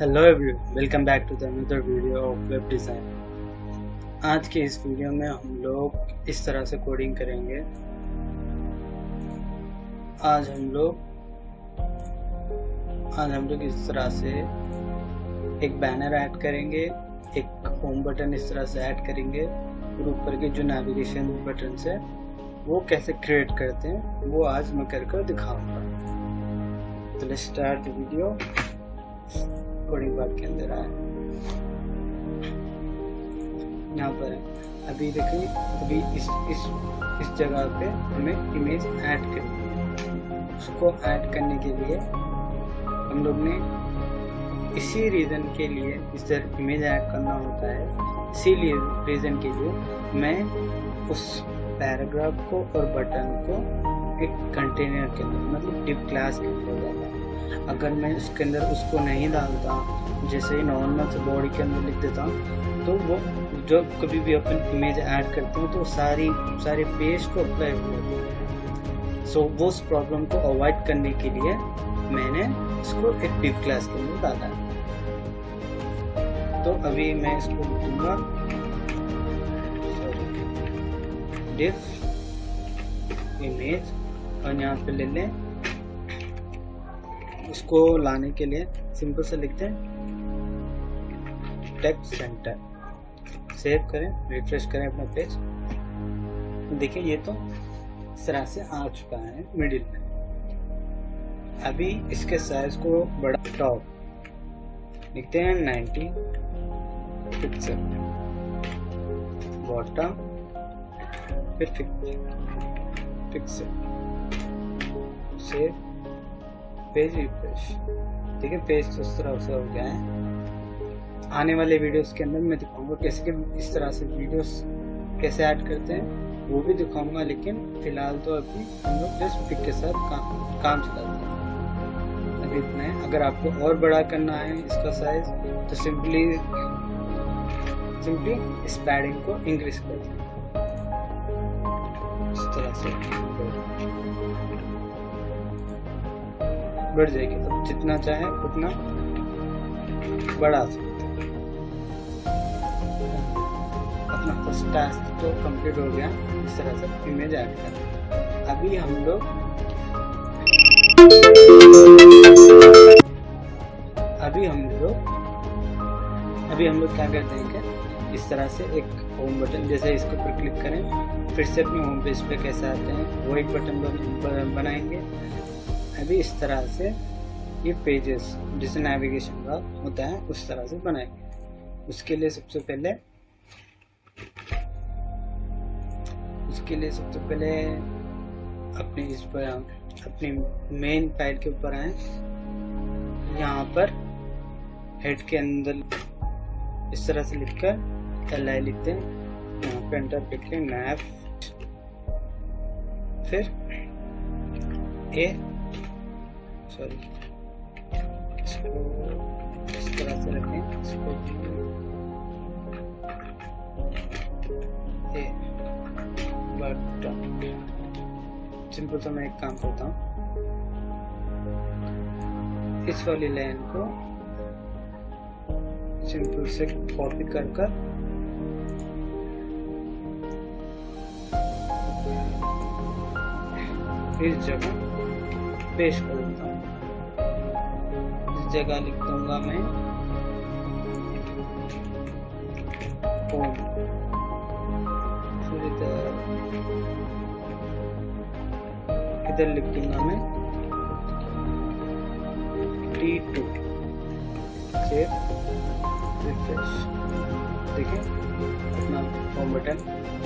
Hello everyone, welcome back to the another video of web design. आज के इस video में हम लोग इस तरह से कोडिंग करेंगे। आज हम लोग इस तरह से एक बैनर ऐड करेंगे, एक होम बटन इस तरह से ऐड करेंगे और ऊपर के जो नेविगेशन बटन है वो कैसे क्रिएट करते हैं वो आज मैं कर दिखाऊंगा। तो let's start the video. Coding part के अंदर आए, यहाँ पर है। अभी देखिए, अभी इस जगह पे हमें इमेज ऐड करनी है। उसको ऐड करने के लिए हम लोग ने इसी रीज़न के लिए इस तरह इमेज ऐड करना होता है। इसीलिए रीज़न के लिए मैं उस पैराग्राफ को और बटन को एक कंटेनर के अंदर, मतलब डिव क्लास के अंदर डाला। अगर मैं उसके अंदर उसको नहीं डालता, जैसे ही नॉर्मल से बॉडी के अंदर लिख देता तो वो जो कभी भी अपन इमेज ऐड करते हैं तो सारे पेज को अप्लाई हो जाती है। सो वो उस प्रॉब्लम को अवॉइड करने के लिए मैंने इसको एक डिव क्लास के अंदर डाला है। तो अभी मैं इसको दूंगा डिव इमेज और यहाँ पे ले लें। उसको लाने के लिए सिंपल से लिखते हैं टेक्स्ट सेंटर, सेव करें, रिफ्रेश करें अपना पेज। देखिए ये तो इस तरह से आ चुका है मिडिल में। अभी इसके साइज को बड़ा, टॉप लिखते हैं 90 पिक्सल, बॉटम फिर 50 पिक्सल, सेव, पेज रिफ्रेश। ठीक है, पेज तो इस तरह से हो गया है। आने वाले वीडियोस के अंदर मैं दिखाऊंगा कैसे कि इस तरह से वीडियोस कैसे ऐड करते हैं, वो भी दिखाऊंगा। लेकिन फिलहाल तो अभी हम लोग जस्ट पिक के साथ काम चलाते हैं। अभी इतना है। अगर आपको और बड़ा करना है इसका साइज तो सिंपली इस पैडिंग को इंक्रीज कर दें इस तरह से, बढ़ जाएगी। तो जितना चाहे उतना बढ़ा सकते हैं। अपना फर्स्ट टास्क तो कंप्लीट हो गया। इस तरह से इमेज ऐड करना। अभी हम लोग क्या करते हैं कि इस तरह से एक होम बटन, जैसे इसके ऊपर क्लिक करें, फिर से अपने होम पेज पे कैसे आते हैं वो एक बटन बनाएंगे। अभी इस तरह से ये पेजेस जैसे नेविगेशन का होता है उस तरह से बनाएंगे। उसके लिए सबसे पहले अपनी मेन फाइल के ऊपर आए। यहाँ पर हेड के अंदर इस तरह से लिखकर li लिखते हैं। यहाँ पे एंटर लिखते हैं nav, फिर इसको इस तरह से रखें। इसको बटन सिंपल। तो मैं एक काम करता हूँ, इस वाली लाइन को सिंपल से कॉपी कर इस जगह पेस्ट कर देता हूँ। इस जगह लिख दूंगा मैं होम, फिर इधर लिख दूंगा मैं T2, सेव, रिफ्रेश। देखिए अपना होम बटन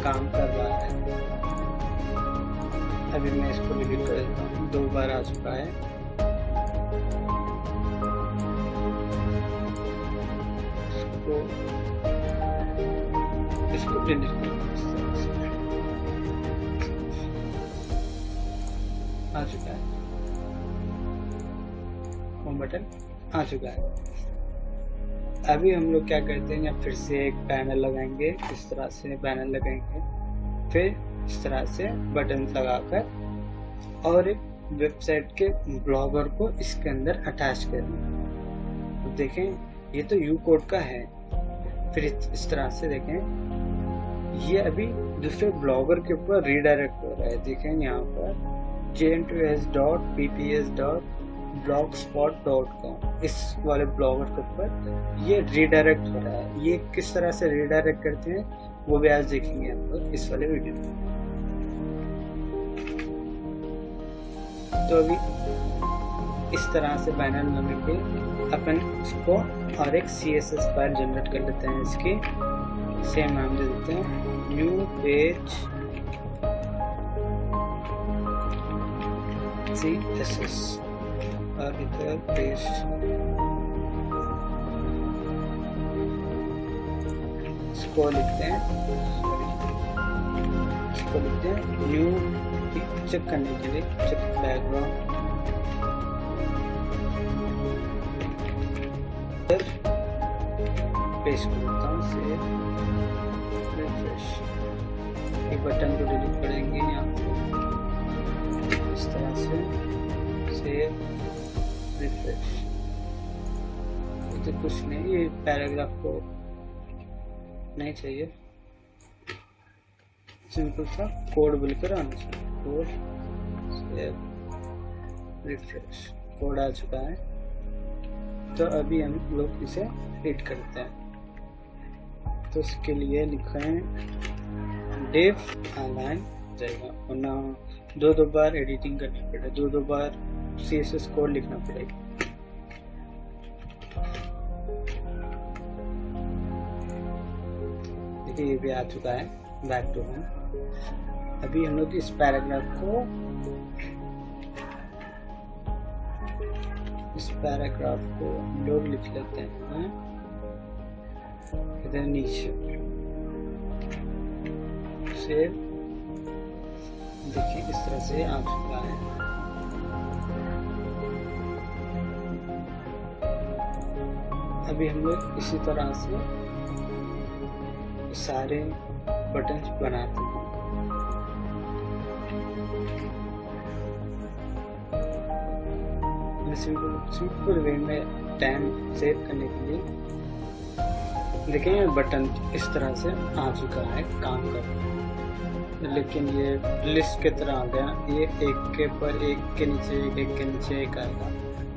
काम कर रहा है। अभी मैं इसको डिलीट कर देता हूँ, 2 बार आ चुका है। इसको डिलीट कर आ चुका है, होम बटन आ चुका है। अभी हम लोग क्या करते हैं, या फिर से एक पैनल लगाएंगे। इस तरह से पैनल लगाएंगे, फिर इस तरह से बटन लगाकर और एक वेबसाइट के ब्लॉगर को इसके अंदर अटैच करना। देखें ये तो यू कोड का है। फिर इस तरह से देखें ये अभी दूसरे ब्लॉगर के ऊपर रीडायरेक्ट हो रहा है। देखें यहाँ पर jn2s.pps.blogspot.com इस वाले ब्लॉगर के ऊपर ये रीडायरेक्ट हो रहा है। ये किस तरह से रीडायरेक्ट करते हैं वो भी आज देखेंगे हम लोग इस वाले वीडियो में। तो अभी इस तरह से बाइनरी नंबर पे अपन इसको और एक CSS फाइल जनरेट कर लेते हैं। इसकी सेम नाम दे देते हैं न्यू पेज CSS और इधर पेस्ट इसको लिखते हैं न्यू चेक करने के लिए चेक बैकग्राउंड पेस्ट करता हूँ से रिफ्रेश। एक बटन को डिलीट करेंगे यहाँ पे इस तरह से रिफ्रेश। तो कुछ नहीं, ये पैराग्राफ को नहीं चाहिए, सिंपल सा कोड बोलकर आना चाहिए। कोड सेव रिफ्रेश, कोड आ चुका है। तो अभी हम लोग इसे रीड करते हैं। तो इसके लिए लिखें div align जाएगा, वरना दो बार एडिटिंग करनी पड़ेगी, दो बार CSS कोड लिखना पड़ेगा। देखिए ये भी आ चुका है। Back to home. अभी हम लोग इस पैराग्राफ को हम लोग लिख लेते हैं इधर नीचे। सेव, देखिए इस तरह से आ चुका है। अभी हम लोग इसी तरह से सारे बटन्स बनाते हैं। सिंपल वे में टाइम सेव करने के लिए देखिए ये बटन इस तरह से आ चुका है काम कर, लेकिन ये लिस्ट की तरह आ गया। ये एक के ऊपर एक के नीचे एक के नीचे एक आएगा,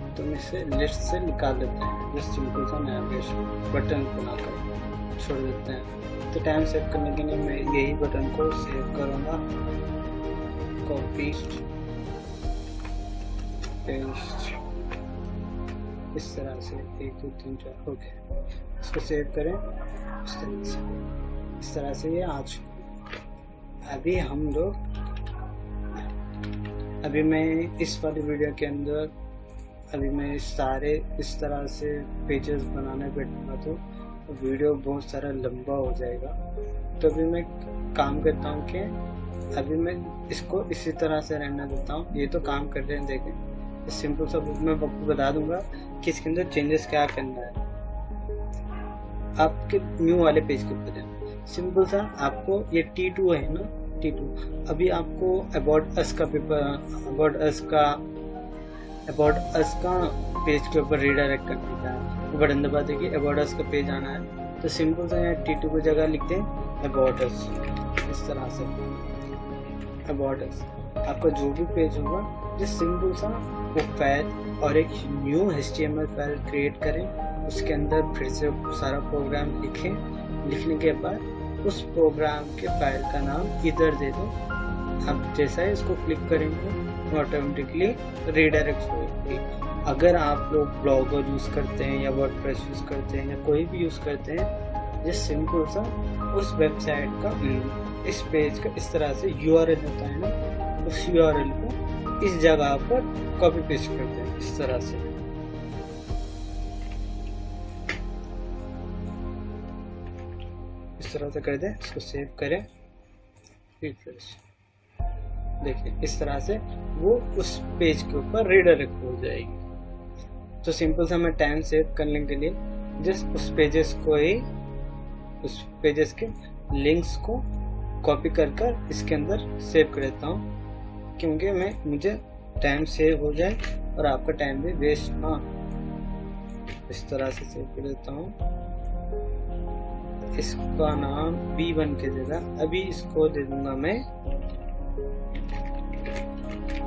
तो हम इसे लिस्ट से निकाल देते हैं। जिस सिंपल सा नेविगेशन बटन बनाकर छोड़ देते हैं। तो टाइम सेव करने के लिए मैं यही बटन को सेव करूँगा, कॉपी पेस्ट इस तरह से 1 2 3 4 ओके। इसको सेव करें इस तरह से ये आ चुका। अभी हम लोग मैं इस वाली वीडियो के अंदर मैं सारे इस तरह से पेजेस बनाने बैठूंगा तो वीडियो बहुत सारा लंबा हो जाएगा। तो अभी मैं काम करता हूँ कि अभी मैं इसको इसी तरह से रहने देता हूँ। ये तो काम कर रहे हैं, देखें सिंपल सा मैं आपको बता दूंगा कि इसके अंदर चेंजेस क्या करना है। आपके न्यू वाले पेज के ऊपर है, सिंपल सा आपको ये T2 है ना, T2 अभी आपको अबाउट अस का पेपर अबाउट अस का पेज के ऊपर रीडायरेक्ट करने का है। बटन दबा देखिए अबाउट अस का पेज आना है। तो सिंपल सा यहाँ T2 की जगह लिखते हैं अबाउट अस। इस तरह से अबाउट अस आपका जो भी पेज होगा जिस सिंपल सा वो फाइल और एक न्यू HTML फाइल क्रिएट करें, उसके अंदर फिर से सारा प्रोग्राम लिखें। लिखने के बाद उस प्रोग्राम के फाइल का नाम इधर दे दो। अब जैसा ही इसको क्लिक करेंगे ऑटोमेटिकली रीडायरेक्ट होगी। अगर आप लोग ब्लॉगर यूज़ करते हैं या वर्डप्रेस यूज़ करते हैं या कोई भी यूज़ करते हैं, जिस सिंपल सा उस वेबसाइट का इस पेज का इस तरह से URL होता है ना, उस URL को इस जगह पर कॉपी पेस्ट करते हैं इस तरह से। इस तरह से कर दें, इसको सेव करें, रिफ्रेश। देखिए इस तरह से वो उस पेज के ऊपर रीडायरेक्ट हो जाएगी। तो सिंपल सा मैं टाइम सेव करने के लिए जस्ट उस पेजेस के लिंक्स को कॉपी कर इसके अंदर सेव कर देता हूँ, क्योंकि मुझे टाइम सेव हो जाए और आपका टाइम भी वेस्ट ना। इस तरह से सेव कर देता हूँ। इसका नाम B1 की जगह अभी इसको दे दूंगा मैं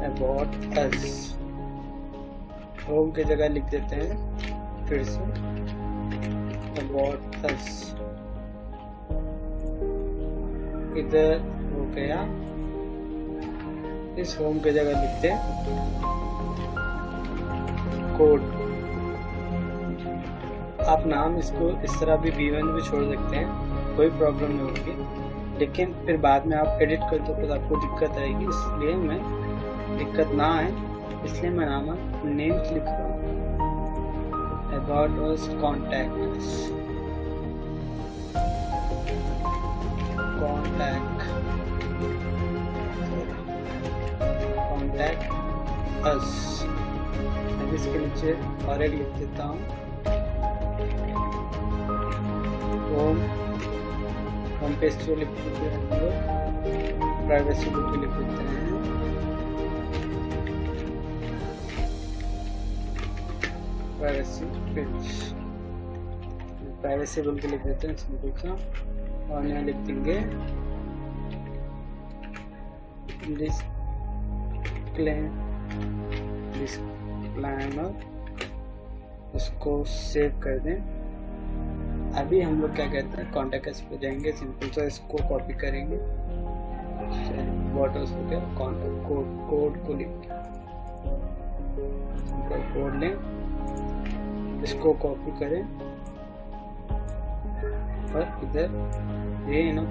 About Us। होम की जगह लिख देते हैं फिर से About Us। इधर हो गया, इस होम की जगह लिखते हैं कोड। आप नाम इसको इस तरह भी B1 भी छोड़ सकते हैं, कोई प्रॉब्लम नहीं होगी, लेकिन फिर बाद में आप एडिट करते हो तो आपको दिक्कत आएगी। इसलिए मैं दिक्कत ना आए इसलिए मैं नाम नेम्स लिख रहा हूँ About Us, Contact Us, Contact Us। अब इसके नीचे और एक लिख देता हूँ होम पेज को लिख देते हैं, हम लोग प्राइवेसी बुक लिख देते हैं प्राइवेसी बुक लिख देते हैं सिंपल सा, और यहाँ लिख देंगे डिस्क्लेमर। उसको सेव कर दें। अभी हम लोग क्या कहते हैं कॉन्टैक्ट अस पे जाएंगे, सिंपल सा इसको कॉपी करेंगे, बॉटल्स हो गया, कॉन्टैक्ट कोड को लिख सिंपल कोड लें, इसको कॉपी करें और इधर ये ना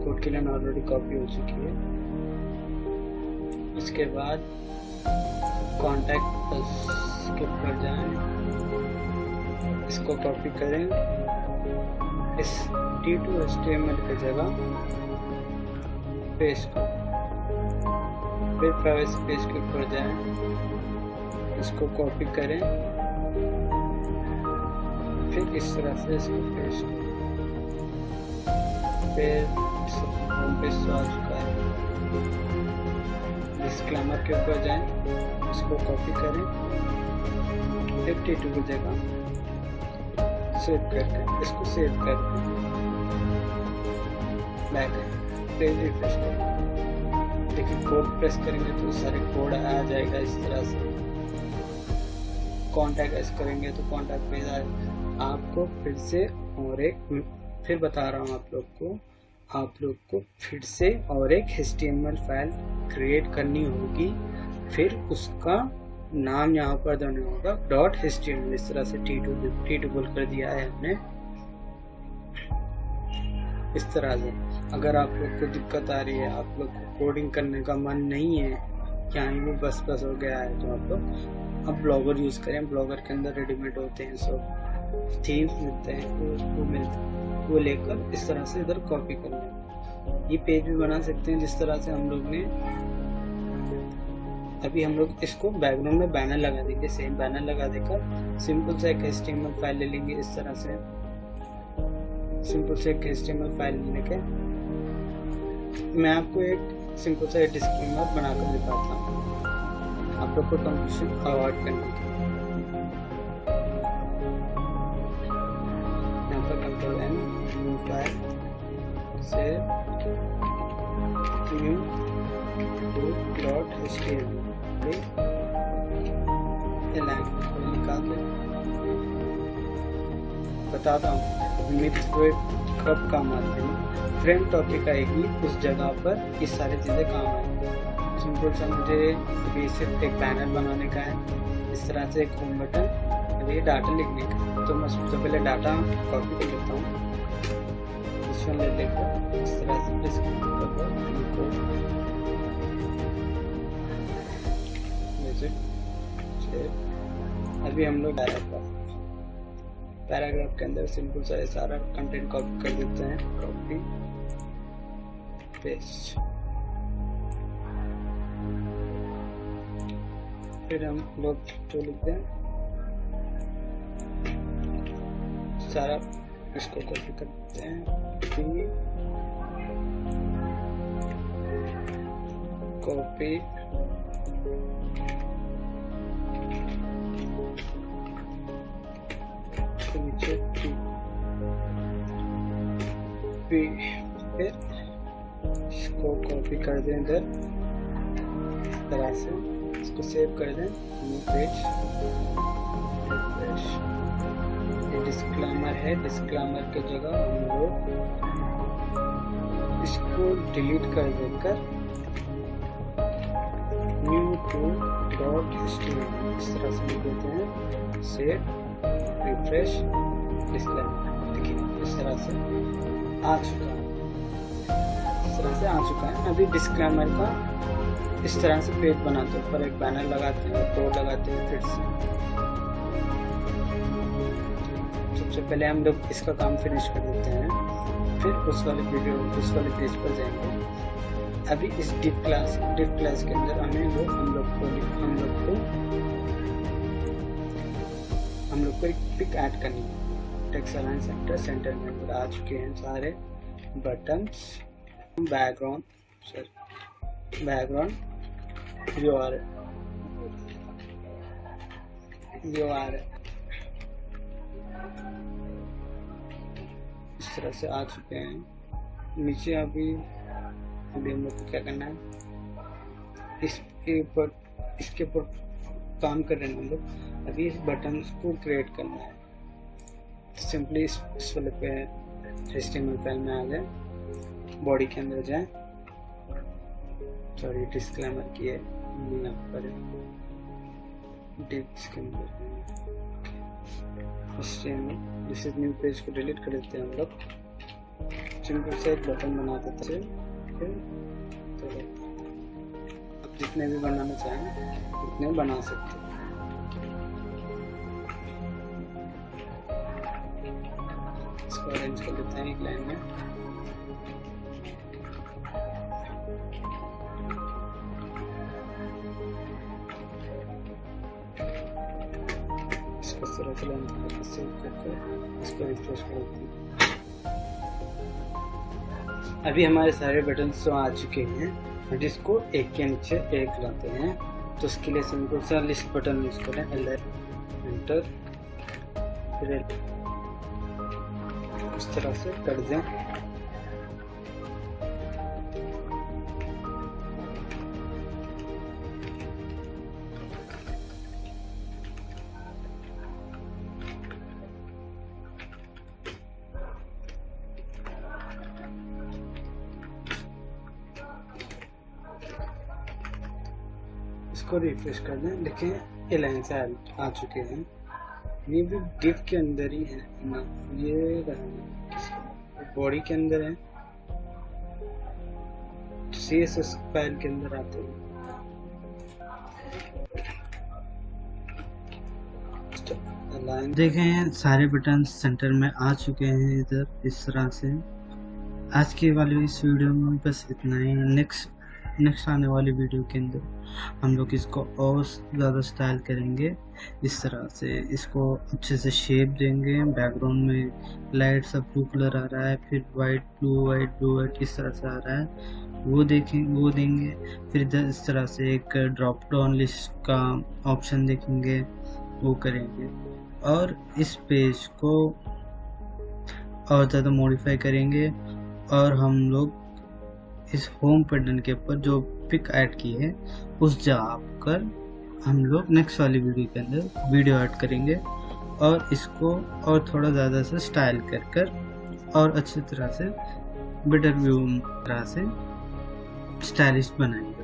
कोड की लाइन ऑलरेडी कॉपी हो चुकी है। इसके बाद कॉन्टैक्ट अस के ऊपर जाएं, इसको कॉपी करें, इस T2 HTML की जगह पेस्ट करें, फिर प्राइवेसी पेज के ऊपर जाएं, इसको कॉपी करें, फिर इस तरह से इसको पेस्ट करें, फिर होम पेज तो आ चुका है, डिस्क्लेमर के ऊपर जाएं, इसको कॉपी करें, फिर T2 की जगह सेव करके इसको सेव करके बैक पेज रिफ्रेश करें। देखिए कोड प्रेस करेंगे तो सारे कोड आ जाएगा इस तरह से। कॉन्टैक्ट अस करेंगे तो कॉन्टैक्ट पेज आएगा। आपको फिर से और एक फिर बता रहा हूँ आप लोग को फिर से और एक HTML फाइल क्रिएट करनी होगी, फिर उसका नाम यहाँ पर देना होगा .html। इस तरह से T2 बोल कर दिया है हमने। इस तरह से अगर आप लोग को दिक्कत आ रही है, आप लोग को कोडिंग करने का मन नहीं है, क्या वो बस हो गया है, तो आप लोग अब ब्लॉगर यूज करें। ब्लॉगर के अंदर रेडीमेड होते हैं सब थीम्स मिलते हैं, वो लेकर इस तरह से इधर कॉपी कर लें। ये पेज भी बना सकते हैं जिस तरह से हम लोग ने अभी हम लोग इसको बैकग्राउंड में बैनर लगा देंगे, सेम बैनर लगा देकर सिंपल से एक HTML फाइल ले लेंगे। इस तरह से सिंपल से एक HTML फाइल लेने के मैं आपको एक सिंपल सा डिस्क्लेमर बनाकर दिखाता हूँ आप लोग को कंफ्यूजन अवॉइड करने के। यहाँ पर Ctrl+N न्यू फाइल से न्यू .html निकाल दे। बताता हूँ कब काम आते हैं। फ्रेंड टॉपिक आएगी उस जगह पर ये सारी चीज़ें काम आएंगी। सिंपल सा मुझे बेसिक एक बैनर बनाने का है, इस तरह से एक होम बटन, अभी डाटा लिखने का, तो मैं सबसे पहले डाटा कॉपी कर लेता हूँ, इसमें ले लेकर इस तरह से अभी हम लोग पैराग्राफ के अंदर सिंपल सा सारा कंटेंट कॉपी कर देते हैं, कॉपी पेस्ट। फिर हम लोग जो लिखते हैं सारा इसको कॉपी करते हैं, कॉपी इसके नीचे फिर इसको कॉपी कर दें इधर इस तरह से, इसको सेव कर दें, न्यू पेज, रिफ्रेश। ये डिस्क्लेमर है, डिस्क्लेमर की जगह हम लोग इसको डिलीट कर देकर new2.html इस तरह से लिख देते हैं, सेव, रिफ्रेश, डिस्क्लेमर। देखिए इस तरह से आ चुका है, इस तरह से आ चुका है। अभी डिस्क्लेमर का इस तरह से पेज बनाते हैं, ऊपर एक बैनर लगाते हैं, कोड लगाते हैं। फिर से सबसे पहले हम लोग इसका काम फिनिश कर देते हैं, फिर उस वाले पेज पर जाएंगे। अभी इस डिव क्लास के अंदर हम लोग को एक पिक ऐड करनी है। टेक्स्ट अलाइन सेंटर में आ चुके हैं सारे बटन्स, बैकग्राउंड URL इस तरह से आ चुके हैं नीचे। अभी हम लोग को क्या करना है, इसके ऊपर काम कर रहे हैं हम लोग। अभी इस बटन को क्रिएट करना है। सिंपली इस वाले पे HTML फाइल में आ जाए, बॉडी के अंदर जाए, सॉरी डिस्क्लेमर की है यहाँ पर, डिव्स के अंदर दिस इज न्यू पेज को डिलीट कर देते हैं हम लोग। सिंपल से एक बटन बना देते हैं। तो अब जितने भी बनाना चाहें उतने बना सकते हैं। इसको अरेंज कर लेते हैं एक लाइन में। इसको तरह से सेव करके इसको रिफ्रेश कर देते हैं। अभी हमारे सारे बटन्स तो आ चुके हैं, और इसको एक के नीचे एक लाते हैं। तो उसके लिए सिंपल सा लिस्ट बटन यूज करें, एंटर, फिर इस तरह से कर दें। इसको रिफ्रेश कर दें। देखें लाइन से आ चुके हैं। ये भी डिव के अंदर ही है ना, ये बॉडी के अंदर है, CSS फाइल के अंदर आते हैं। देखें सारे बटन सेंटर में आ चुके हैं इधर इस तरह से। आज की वाली इस वीडियो में बस इतना ही। नेक्स्ट आने वाली वीडियो के अंदर हम लोग इसको और ज़्यादा स्टाइल करेंगे। इस तरह से इसको अच्छे से शेप देंगे। बैकग्राउंड में लाइट सा ब्लू कलर आ रहा है, फिर वाइट ब्लू इस तरह से आ रहा है, वो देंगे। फिर इस तरह से एक ड्रॉप डाउन लिस्ट का ऑप्शन देखेंगे, वो करेंगे। और इस पेज को और ज़्यादा मॉडिफाई करेंगे। और हम लोग इस होम बटन के ऊपर जो पिक ऐड की है उस जगह पर हम लोग नेक्स्ट वाली वीडियो के अंदर वीडियो ऐड करेंगे, और इसको और थोड़ा ज़्यादा से स्टाइल कर और अच्छी तरह से बेटर व्यू तरह से स्टाइलिश बनाएंगे।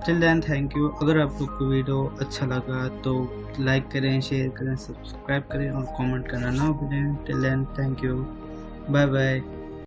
Till then thank you. अगर आप लोग को वीडियो अच्छा लगा तो लाइक करें, शेयर करें, सब्सक्राइब करें और कमेंट करना ना भूलें। Till then thank you, bye bye.